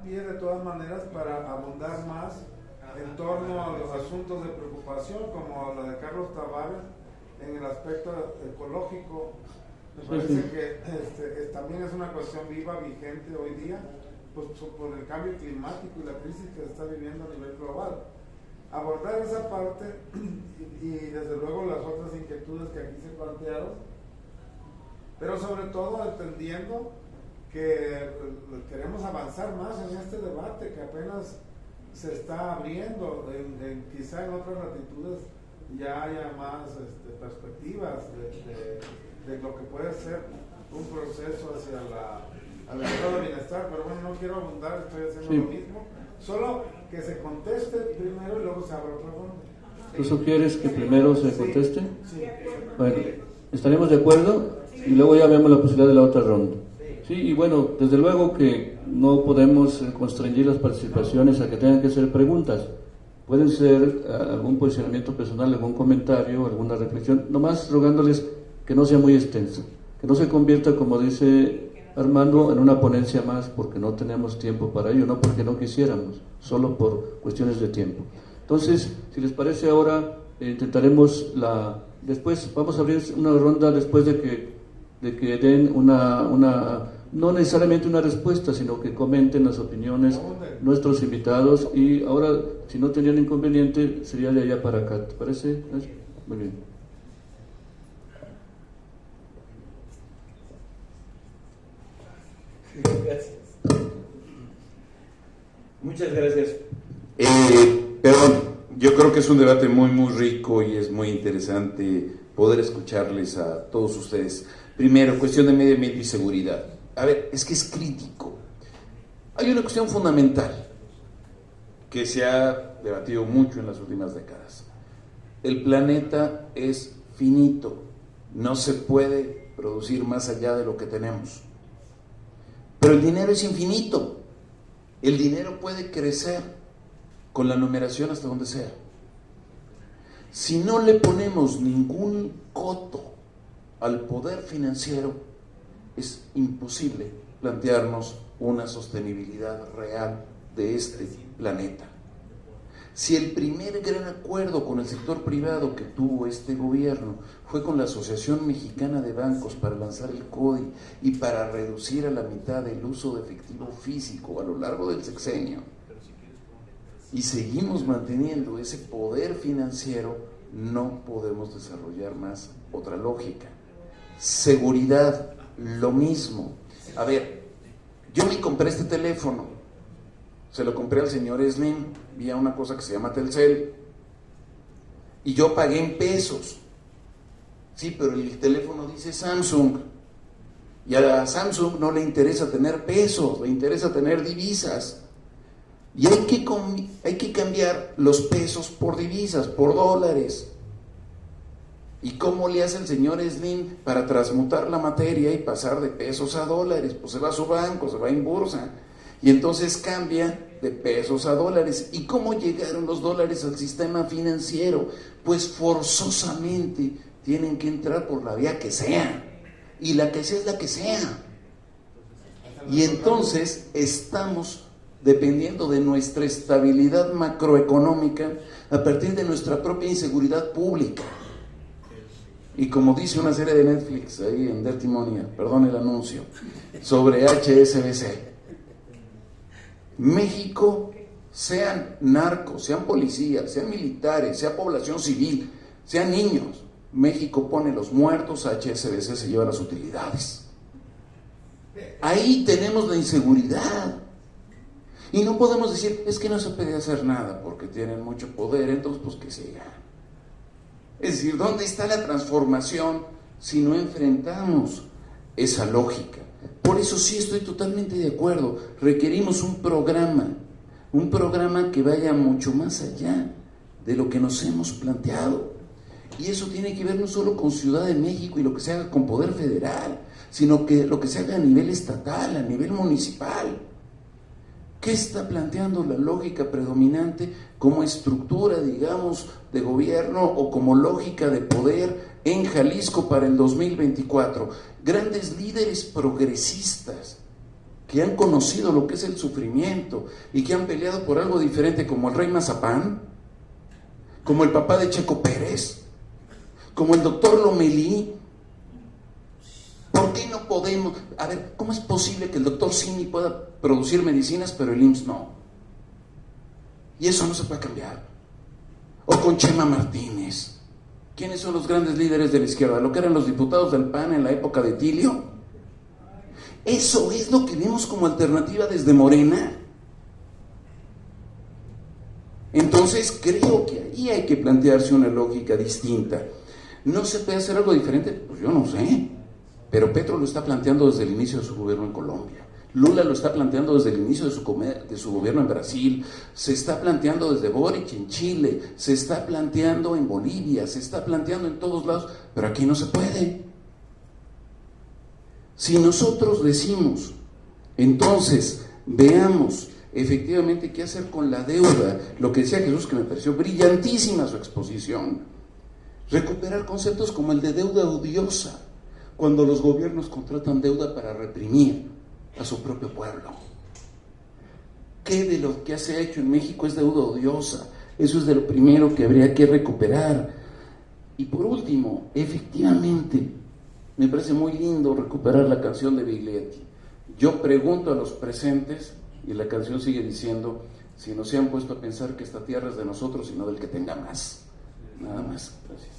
pie de todas maneras para abundar más en torno a los asuntos de preocupación, como la de Carlos Tavares, en el aspecto ecológico. Me parece que también es una cuestión viva, vigente hoy día, pues, por el cambio climático y la crisis que se está viviendo a nivel global. Abordar esa parte y desde luego las otras inquietudes que aquí se plantearon, pero sobre todo entendiendo que queremos avanzar más en este debate que apenas se está abriendo, quizá en otras latitudes ya haya más perspectivas de lo que puede ser un proceso hacia al estado de bienestar, pero bueno, no quiero abundar, estoy haciendo lo mismo, solo que se conteste primero y luego se abra otra ronda. ¿Tú sugieres que primero se conteste? Sí. Bueno, ¿estaremos de acuerdo? Y luego ya vemos la posibilidad de la otra ronda. Sí, y bueno, desde luego que no podemos constreñir las participaciones a que tengan que ser preguntas. Pueden ser algún posicionamiento personal, algún comentario, alguna reflexión, nomás rogándoles que no sea muy extenso, que no se convierta, como dice Armando, en una ponencia más, porque no tenemos tiempo para ello, no porque no quisiéramos, solo por cuestiones de tiempo. Entonces, si les parece ahora, intentaremos después, vamos a abrir una ronda después de que den no necesariamente una respuesta, sino que comenten las opiniones nuestros invitados, y ahora, si no tenían inconveniente, sería de allá para acá, ¿te parece? Muy bien. Gracias. Muchas gracias. Perdón, yo creo que es un debate muy rico y es muy interesante poder escucharles a todos ustedes. Primero, cuestión de medio ambiente y seguridad. A ver, es que es crítico. Hay una cuestión fundamental que se ha debatido mucho en las últimas décadas. El planeta es finito, no se puede producir más allá de lo que tenemos. Pero el dinero es infinito. El dinero puede crecer con la numeración hasta donde sea. Si no le ponemos ningún coto al poder financiero, es imposible plantearnos una sostenibilidad real de este planeta. Si el primer gran acuerdo con el sector privado que tuvo este gobierno fue con la Asociación Mexicana de Bancos para lanzar el CODI y para reducir a la mitad el uso de efectivo físico a lo largo del sexenio, y seguimos manteniendo ese poder financiero, no podemos desarrollar más otra lógica. Seguridad, lo mismo. A ver, yo me compré este teléfono, se lo compré al señor Slim vía una cosa que se llama Telcel, y yo pagué en pesos. Sí, pero el teléfono dice Samsung, y a Samsung no le interesa tener pesos, le interesa tener divisas, y hay que cambiar los pesos por divisas, por dólares. ¿Y cómo le hace el señor Slim para transmutar la materia y pasar de pesos a dólares? Pues se va a su banco, se va en bursa, y entonces cambia de pesos a dólares. ¿Y cómo llegaron los dólares al sistema financiero? Pues forzosamente tienen que entrar por la vía que sea, y la que sea es la que sea. Y entonces estamos dependiendo de nuestra estabilidad macroeconómica a partir de nuestra propia inseguridad pública. Y como dice una serie de Netflix ahí en Dirty Money, perdón el anuncio, sobre HSBC, México, sean narcos, sean policías, sean militares, sea población civil, sean niños, México pone los muertos, HSBC se lleva las utilidades. Ahí tenemos la inseguridad. Y no podemos decir, es que no se puede hacer nada porque tienen mucho poder, entonces pues que sigan. Es decir, ¿dónde está la transformación si no enfrentamos esa lógica? Por eso sí estoy totalmente de acuerdo, requerimos un programa que vaya mucho más allá de lo que nos hemos planteado. Y eso tiene que ver no solo con Ciudad de México y lo que se haga con poder federal, sino que lo que se haga a nivel estatal, a nivel municipal. ¿Qué está planteando la lógica predominante como estructura, digamos, de gobierno o como lógica de poder en Jalisco para el 2024? Grandes líderes progresistas que han conocido lo que es el sufrimiento y que han peleado por algo diferente, como el rey Mazapán, como el papá de Checo Pérez, como el doctor Lomelí. ¿Por qué no podemos? A ver, ¿cómo es posible que el doctor Simi pueda producir medicinas pero el IMSS no? Y eso no se puede cambiar. O con Chema Martínez. ¿Quiénes son los grandes líderes de la izquierda? ¿Lo que eran los diputados del PAN en la época de Tilio? ¿Eso es lo que vemos como alternativa desde Morena? Entonces creo que ahí hay que plantearse una lógica distinta. ¿No se puede hacer algo diferente? Pues yo no sé. Pero Petro lo está planteando desde el inicio de su gobierno en Colombia. Lula lo está planteando desde el inicio de su gobierno en Brasil. Se está planteando desde Boric en Chile. Se está planteando en Bolivia. Se está planteando en todos lados. Pero aquí no se puede. Si nosotros decimos, entonces, veamos efectivamente qué hacer con la deuda, lo que decía Jesús, que me pareció brillantísima su exposición, recuperar conceptos como el de deuda odiosa, cuando los gobiernos contratan deuda para reprimir a su propio pueblo. ¿Qué de lo que se ha hecho en México es deuda odiosa? Eso es de lo primero que habría que recuperar. Y por último, efectivamente, me parece muy lindo recuperar la canción de Biglietti. Yo pregunto a los presentes, y la canción sigue diciendo, si no se han puesto a pensar que esta tierra es de nosotros y no del que tenga más. Nada más. Gracias.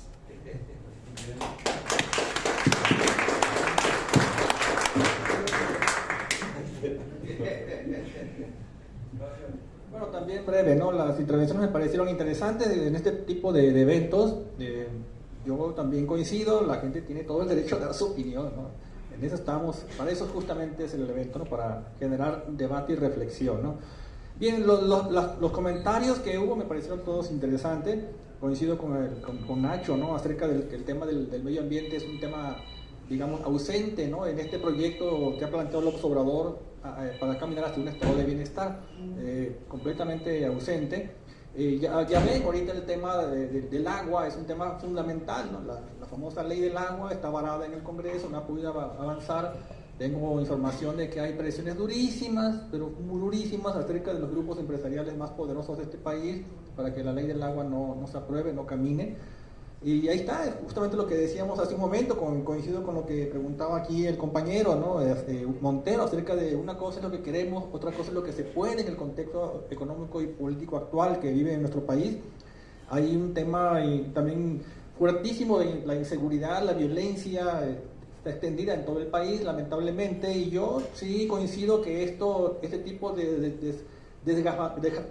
Bueno, también breve, ¿no? Las intervenciones me parecieron interesantes en este tipo de eventos. Yo también coincido, la gente tiene todo el derecho a dar su opinión, ¿no? En eso estamos, para eso justamente es el evento, ¿no? Para generar debate y reflexión, ¿no? Bien, los comentarios que hubo me parecieron todos interesantes. Coincido con Nacho, ¿no? Acerca del que el tema del medio ambiente es un tema, digamos, ausente, ¿no? En este proyecto que ha planteado López Obrador para caminar hacia un estado de bienestar, completamente ausente. Ya ven, ahorita el tema del agua es un tema fundamental, ¿no? La famosa ley del agua está varada en el Congreso, no ha podido avanzar. Tengo información de que hay presiones durísimas, pero muy durísimas, acerca de los grupos empresariales más poderosos de este país para que la ley del agua no se apruebe, no camine. Y ahí está, justamente lo que decíamos hace un momento, coincido con lo que preguntaba aquí el compañero, ¿no? Montero, acerca de una cosa es lo que queremos, otra cosa es lo que se puede en el contexto económico y político actual que vive en nuestro país. Hay un tema también fuertísimo de la inseguridad, la violencia, está extendida en todo el país, lamentablemente, y yo sí coincido que este tipo de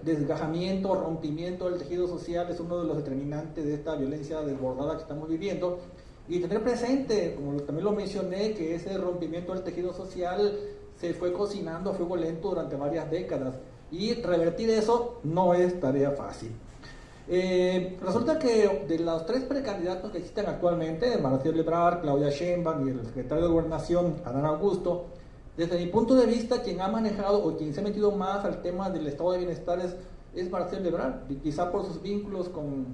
desgajamiento, rompimiento del tejido social es uno de los determinantes de esta violencia desbordada que estamos viviendo, y tener presente, como también lo mencioné, que ese rompimiento del tejido social se fue cocinando a fuego lento durante varias décadas, y revertir eso no es tarea fácil. Resulta que de los 3 precandidatos que existen actualmente, Marcelo Ebrard, Claudia Sheinbaum y el secretario de Gobernación, Adán Augusto, desde mi punto de vista, quien ha manejado o quien se ha metido más al tema del estado de bienestar es Marcelo Ebrard, quizá por sus vínculos con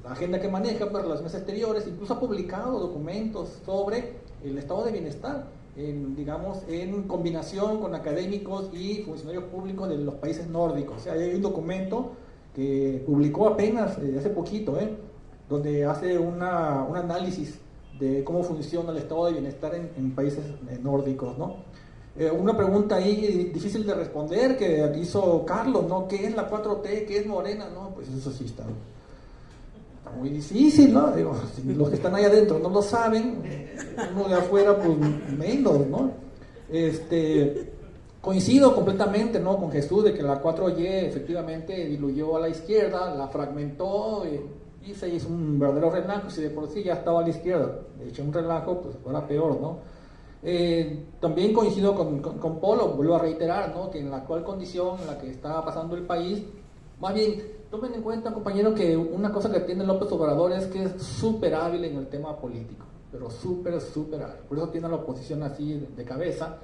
la agenda que maneja, por relaciones exteriores, incluso ha publicado documentos sobre el estado de bienestar, en combinación con académicos y funcionarios públicos de los países nórdicos. O sea, hay un documento que publicó apenas hace poquito, donde hace un análisis de cómo funciona el estado de bienestar en países nórdicos, ¿no? Una pregunta ahí difícil de responder que hizo Carlos, ¿no? ¿Qué es la 4T? ¿Qué es Morena? No, pues eso sí está muy difícil, ¿no? Digo, si los que están ahí adentro no lo saben, uno de afuera pues menos, ¿no? Coincido completamente, ¿no? Con Jesús de que la 4Y efectivamente diluyó a la izquierda, la fragmentó y se hizo un verdadero relajo. Si de por sí ya estaba a la izquierda, de hecho un relajo, pues ahora peor, ¿no? También coincido con Polo, vuelvo a reiterar, ¿no? Que en la actual condición en la que está pasando el país, más bien, tomen en cuenta, compañero, que una cosa que tiene López Obrador es que es súper hábil en el tema político, pero súper hábil, por eso tiene la oposición así de cabeza.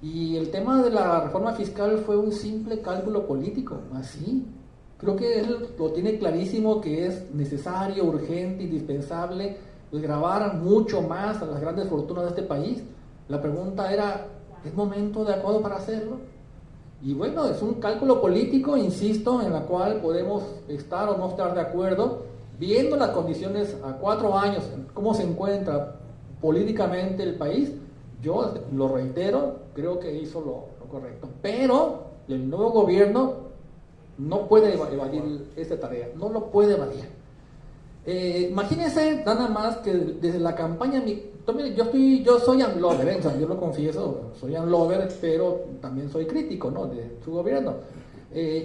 Y el tema de la reforma fiscal fue un simple cálculo político, así. Creo que él lo tiene clarísimo que es necesario, urgente, indispensable, pues grabar mucho más a las grandes fortunas de este país. La pregunta era, ¿Es momento de acuerdo para hacerlo? Y bueno, es un cálculo político, insisto, en la cual podemos estar o no estar de acuerdo, viendo las condiciones a 4 años, cómo se encuentra políticamente el país. Yo lo reitero, creo que hizo lo correcto, pero el nuevo gobierno no puede evadir esta tarea, no lo puede evadir. Imagínense nada más que desde la campaña, yo soy unlover, yo lo confieso, soy unlover, pero también soy crítico, ¿no?, de su gobierno.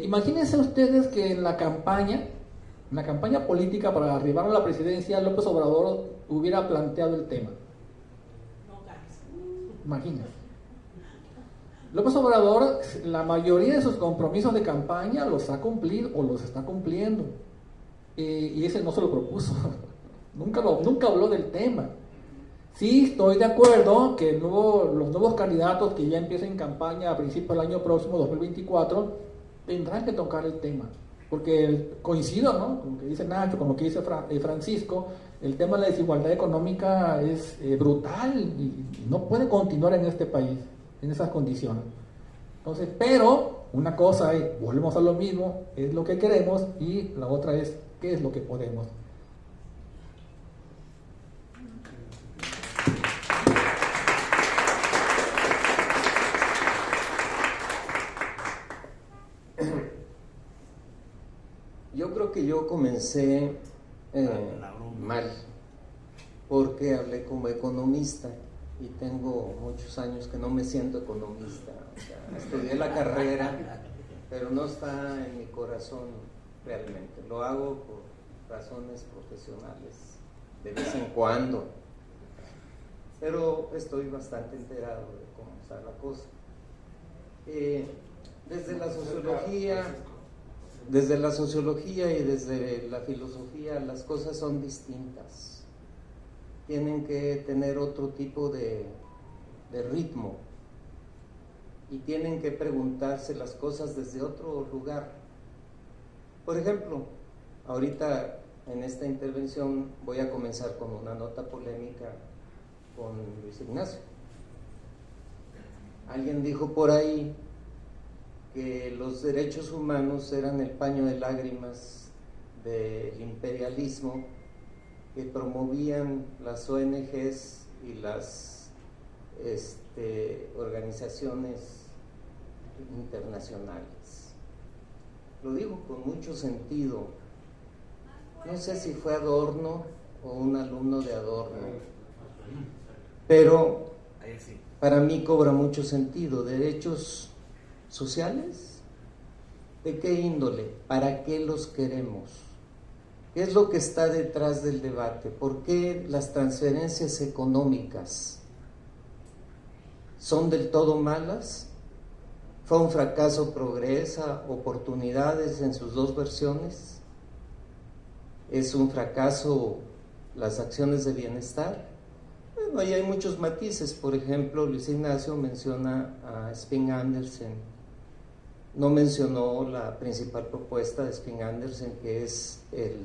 Imagínense ustedes que en la campaña política para arribar a la presidencia, López Obrador hubiera planteado el tema. Imagínense. López Obrador, la mayoría de sus compromisos de campaña los ha cumplido o los está cumpliendo. Y ese no se lo propuso. Nunca habló del tema. Sí, estoy de acuerdo que los nuevos candidatos que ya empiecen campaña a principios del año próximo, 2024, tendrán que tocar el tema. Porque coincido, ¿no?, con lo que dice Nacho, con lo que dice Francisco, el tema de la desigualdad económica es brutal y no puede continuar en este país en esas condiciones. Entonces, pero una cosa es, volvemos a lo mismo, es lo que queremos, y la otra es qué es lo que podemos. Yo creo que yo comencé mal, porque hablé como economista y tengo muchos años que no me siento economista. O sea, estudié la carrera, pero no está en mi corazón realmente. Lo hago por razones profesionales, de vez en cuando. Pero estoy bastante enterado de cómo está la cosa. Desde la sociología y desde la filosofía, las cosas son distintas. Tienen que tener otro tipo de ritmo y tienen que preguntarse las cosas desde otro lugar. Por ejemplo, ahorita en esta intervención voy a comenzar con una nota polémica con Luis Ignacio. Alguien dijo por ahí que los derechos humanos eran el paño de lágrimas del imperialismo que promovían las ONGs y las organizaciones internacionales. Lo digo con mucho sentido. No sé si fue Adorno o un alumno de Adorno, pero para mí cobra mucho sentido. Derechos sociales, ¿de qué índole? ¿Para qué los queremos? ¿Qué es lo que está detrás del debate? ¿Por qué las transferencias económicas son del todo malas? ¿Fue un fracaso Progresa, Oportunidades en sus dos versiones? ¿Es un fracaso las acciones de bienestar? Bueno, ahí hay muchos matices. Por ejemplo, Luis Ignacio menciona a Spin-Andersen. No mencionó la principal propuesta de Spin-Andersen, que es el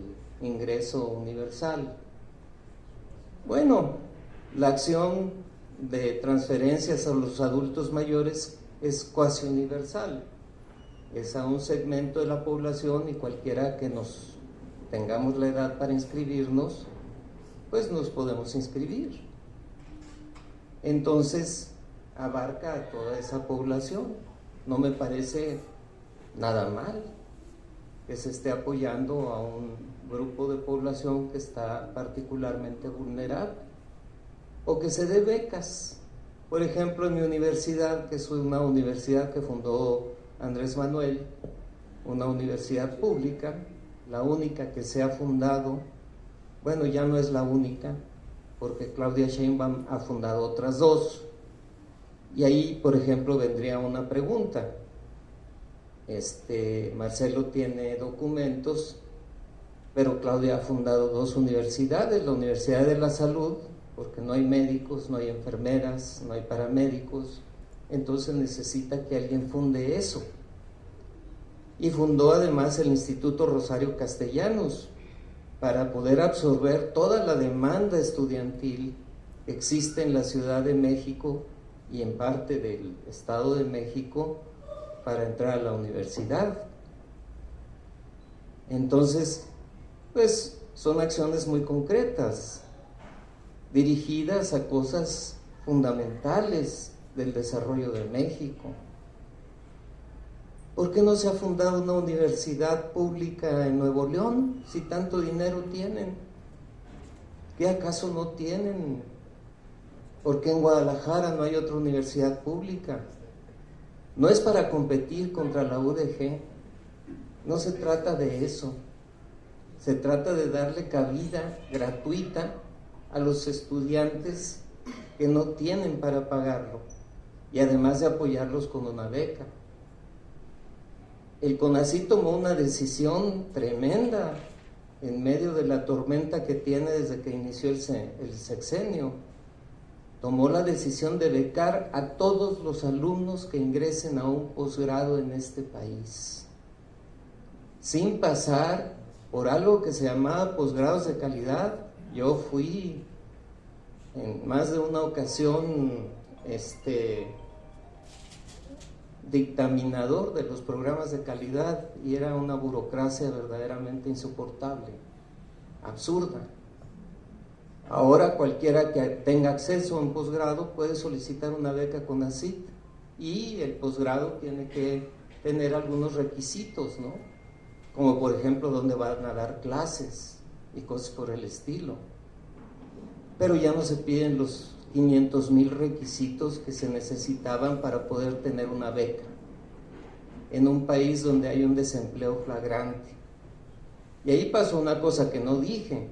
ingreso universal. Bueno, la acción de transferencias a los adultos mayores es cuasi universal. Es a un segmento de la población y cualquiera que tengamos la edad para inscribirnos, pues nos podemos inscribir. Entonces, abarca a toda esa población. No me parece nada mal que se esté apoyando a un grupo de población que está particularmente vulnerable, o que se dé becas. Por ejemplo, en mi universidad, que es una universidad que fundó Andrés Manuel, una universidad pública, la única que se ha fundado, bueno, ya no es la única, porque Claudia Sheinbaum ha fundado otras dos. Y ahí, por ejemplo, vendría una pregunta. Marcelo tiene documentos, pero Claudia ha fundado dos universidades, la Universidad de la Salud, porque no hay médicos, no hay enfermeras, no hay paramédicos, entonces necesita que alguien funde eso. Y fundó además el Instituto Rosario Castellanos, para poder absorber toda la demanda estudiantil que existe en la Ciudad de México y en parte del Estado de México para entrar a la universidad. Entonces, pues son acciones muy concretas, dirigidas a cosas fundamentales del desarrollo de México. ¿Por qué no se ha fundado una universidad pública en Nuevo León si tanto dinero tienen? ¿Qué acaso no tienen? ¿Por qué en Guadalajara no hay otra universidad pública? No es para competir contra la UDG, no se trata de eso. Se trata de darle cabida gratuita a los estudiantes que no tienen para pagarlo y además de apoyarlos con una beca. El CONACYT tomó una decisión tremenda en medio de la tormenta que tiene desde que inició el sexenio. Tomó la decisión de becar a todos los alumnos que ingresen a un posgrado en este país, sin pasar por algo que se llamaba posgrados de calidad. Yo fui en más de una ocasión dictaminador de los programas de calidad y era una burocracia verdaderamente insoportable, absurda. Ahora cualquiera que tenga acceso a un posgrado puede solicitar una beca CONACYT y el posgrado tiene que tener algunos requisitos, ¿no? Como por ejemplo dónde van a dar clases y cosas por el estilo. Pero ya no se piden los 500,000 requisitos que se necesitaban para poder tener una beca en un país donde hay un desempleo flagrante. Y ahí pasó una cosa que no dije,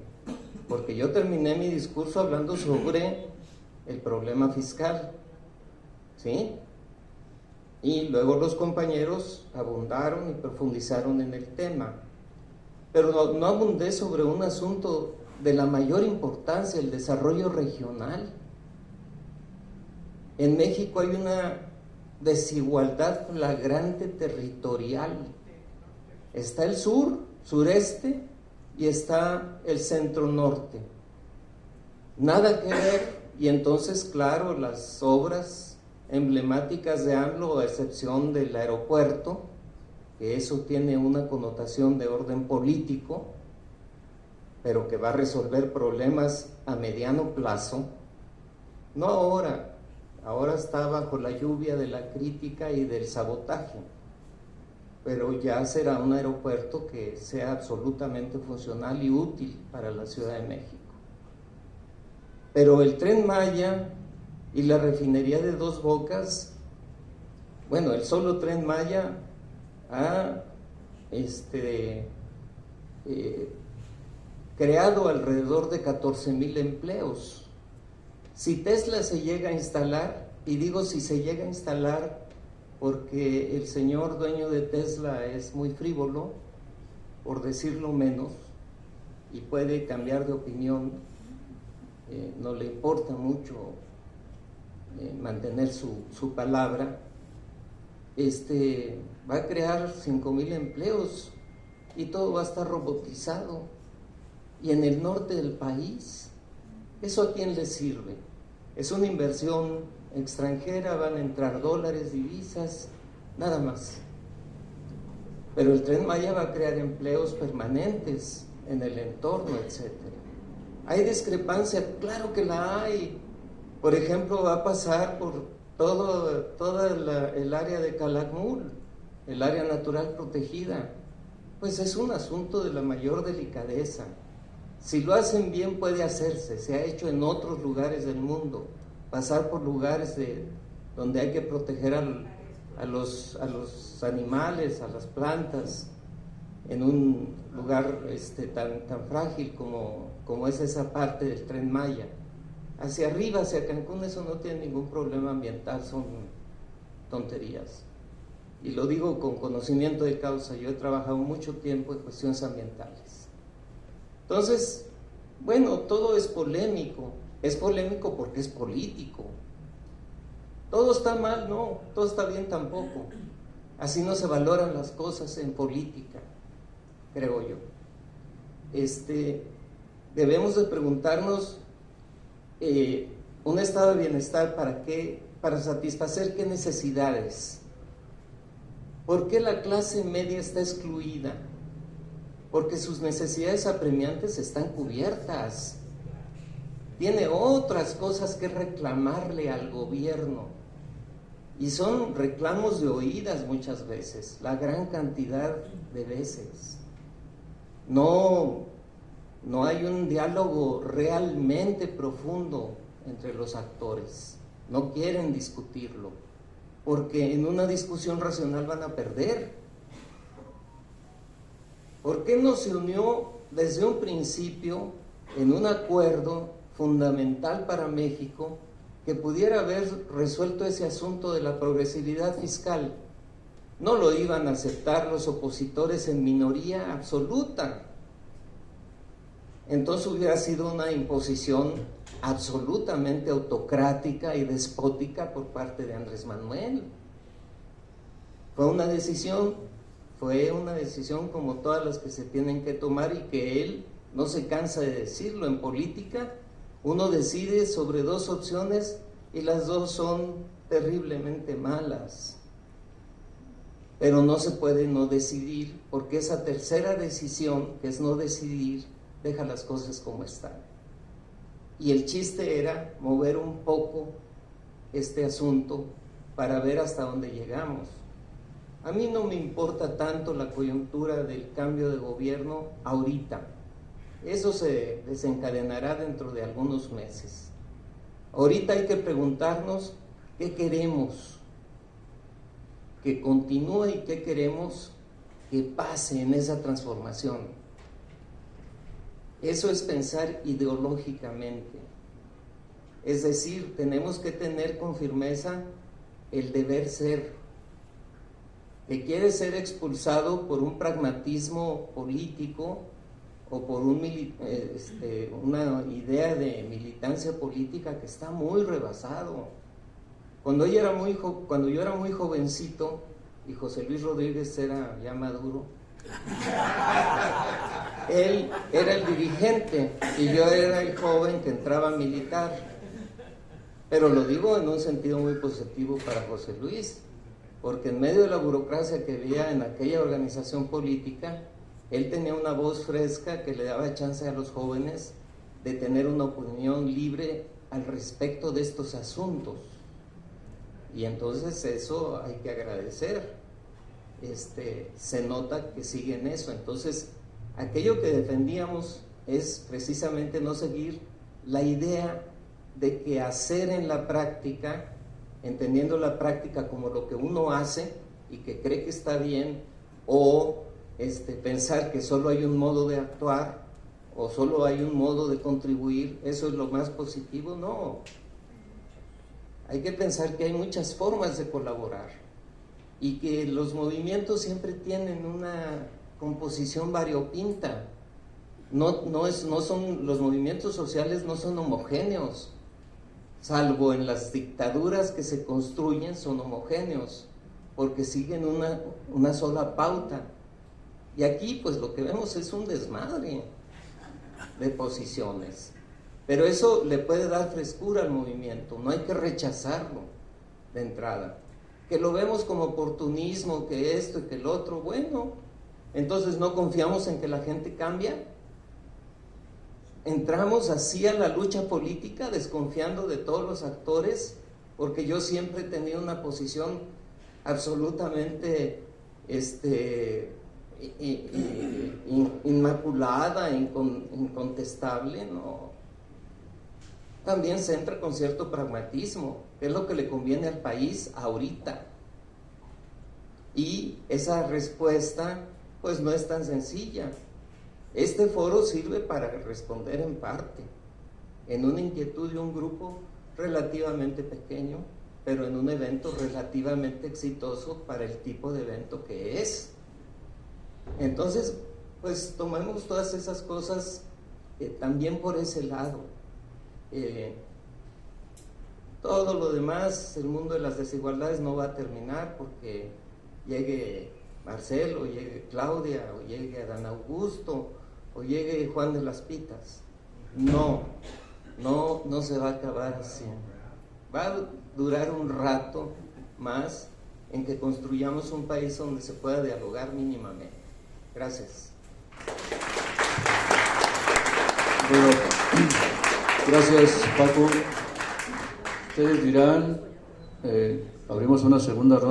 porque yo terminé mi discurso hablando sobre el problema fiscal, ¿sí? Y luego los compañeros abundaron y profundizaron en el tema, pero no abundé sobre un asunto de la mayor importancia, el desarrollo regional. En México hay una desigualdad flagrante territorial. Está el sur, sureste, y está el centro-norte. Nada que ver, y entonces, claro, las obras emblemáticas de AMLO, a excepción del aeropuerto, que eso tiene una connotación de orden político, pero que va a resolver problemas a mediano plazo, no ahora. Ahora está bajo la lluvia de la crítica y del sabotaje, pero ya será un aeropuerto que sea absolutamente funcional y útil para la Ciudad de México. Pero el Tren Maya y la refinería de Dos Bocas, bueno, el solo Tren Maya ha creado alrededor de 14,000 empleos. Si Tesla se llega a instalar, y digo si se llega a instalar porque el señor dueño de Tesla es muy frívolo, por decirlo menos, y puede cambiar de opinión, no le importa mucho mantener su palabra, va a crear 5,000 empleos y todo va a estar robotizado. Y en el norte del país, ¿eso a quién le sirve? Es una inversión extranjera, van a entrar dólares, divisas, nada más. Pero el Tren Maya va a crear empleos permanentes en el entorno, etc. ¿Hay discrepancia? Claro que la hay. Por ejemplo, va a pasar por toda el área de Calakmul, el área natural protegida. Pues es un asunto de la mayor delicadeza. Si lo hacen bien puede hacerse, se ha hecho en otros lugares del mundo, pasar por lugares donde hay que proteger a los animales, a las plantas, en un lugar tan frágil como es esa parte del Tren Maya. Hacia arriba, hacia Cancún, eso no tiene ningún problema ambiental, son tonterías. Y lo digo con conocimiento de causa, yo he trabajado mucho tiempo en cuestiones ambientales. Entonces, bueno, todo es polémico porque es político. Todo está mal, no, todo está bien tampoco. Así no se valoran las cosas en política, creo yo. Debemos de preguntarnos, un estado de bienestar, ¿para qué ¿Para satisfacer qué necesidades? ¿Por qué la clase media está excluida? Porque sus necesidades apremiantes están cubiertas. Tiene otras cosas que reclamarle al gobierno. Y son reclamos de oídas muchas veces, la gran cantidad de veces. No hay un diálogo realmente profundo entre los actores. No quieren discutirlo, porque en una discusión racional van a perder. ¿Por qué no se unió desde un principio en un acuerdo fundamental para México que pudiera haber resuelto ese asunto de la progresividad fiscal? No lo iban a aceptar los opositores en minoría absoluta. Entonces hubiera sido una imposición absolutamente autocrática y despótica por parte de Andrés Manuel. Fue una decisión como todas las que se tienen que tomar y que él no se cansa de decirlo. En política uno decide sobre dos opciones y las dos son terriblemente malas. Pero no se puede no decidir, porque esa tercera decisión, que es no decidir, deja las cosas como están. Y el chiste era mover un poco este asunto para ver hasta dónde llegamos. A mí no me importa tanto la coyuntura del cambio de gobierno ahorita. Eso se desencadenará dentro de algunos meses. Ahorita hay que preguntarnos qué queremos que continúe y qué queremos que pase en esa transformación. Eso es pensar ideológicamente. Es decir, tenemos que tener con firmeza el deber ser, que quiere ser expulsado por un pragmatismo político o por una idea de militancia política que está muy rebasado. Cuando yo era muy jovencito y José Luis Rodríguez era ya maduro, él era el dirigente y yo era el joven que entraba a militar. Pero lo digo en un sentido muy positivo para José Luis, porque en medio de la burocracia que había en aquella organización política, él tenía una voz fresca que le daba chance a los jóvenes de tener una opinión libre al respecto de estos asuntos. Y entonces eso hay que agradecer. Se nota que sigue en eso. Entonces, aquello que defendíamos es precisamente no seguir la idea de que hacer en la práctica, entendiendo la práctica como lo que uno hace y que cree que está bien, o pensar que solo hay un modo de actuar o solo hay un modo de contribuir, eso es lo más positivo. No, hay que pensar que hay muchas formas de colaborar y que los movimientos siempre tienen una composición variopinta. Los movimientos sociales no son homogéneos, salvo en las dictaduras que se construyen son homogéneos, porque siguen una sola pauta. Y aquí pues lo que vemos es un desmadre de posiciones, pero eso le puede dar frescura al movimiento, no hay que rechazarlo de entrada. Que lo vemos como oportunismo, que esto y que el otro, bueno, entonces no confiamos en que la gente cambia. Entramos así a la lucha política desconfiando de todos los actores, porque yo siempre he tenido una posición absolutamente inmaculada, incontestable, no. También se entra con cierto pragmatismo, que es lo que le conviene al país ahorita. Y esa respuesta pues no es tan sencilla. Este foro sirve para responder en parte, en una inquietud de un grupo relativamente pequeño, pero en un evento relativamente exitoso para el tipo de evento que es. Entonces, pues tomemos todas esas cosas también por ese lado. Todo lo demás, el mundo de las desigualdades no va a terminar porque llegue Marcelo, o llegue Claudia, o llegue Adán Augusto, o llegue Juan de las Pitas. No se va a acabar así. Va a durar un rato más en que construyamos un país donde se pueda dialogar mínimamente. Gracias. Bueno, gracias, Paco. Ustedes dirán, abrimos una segunda ronda.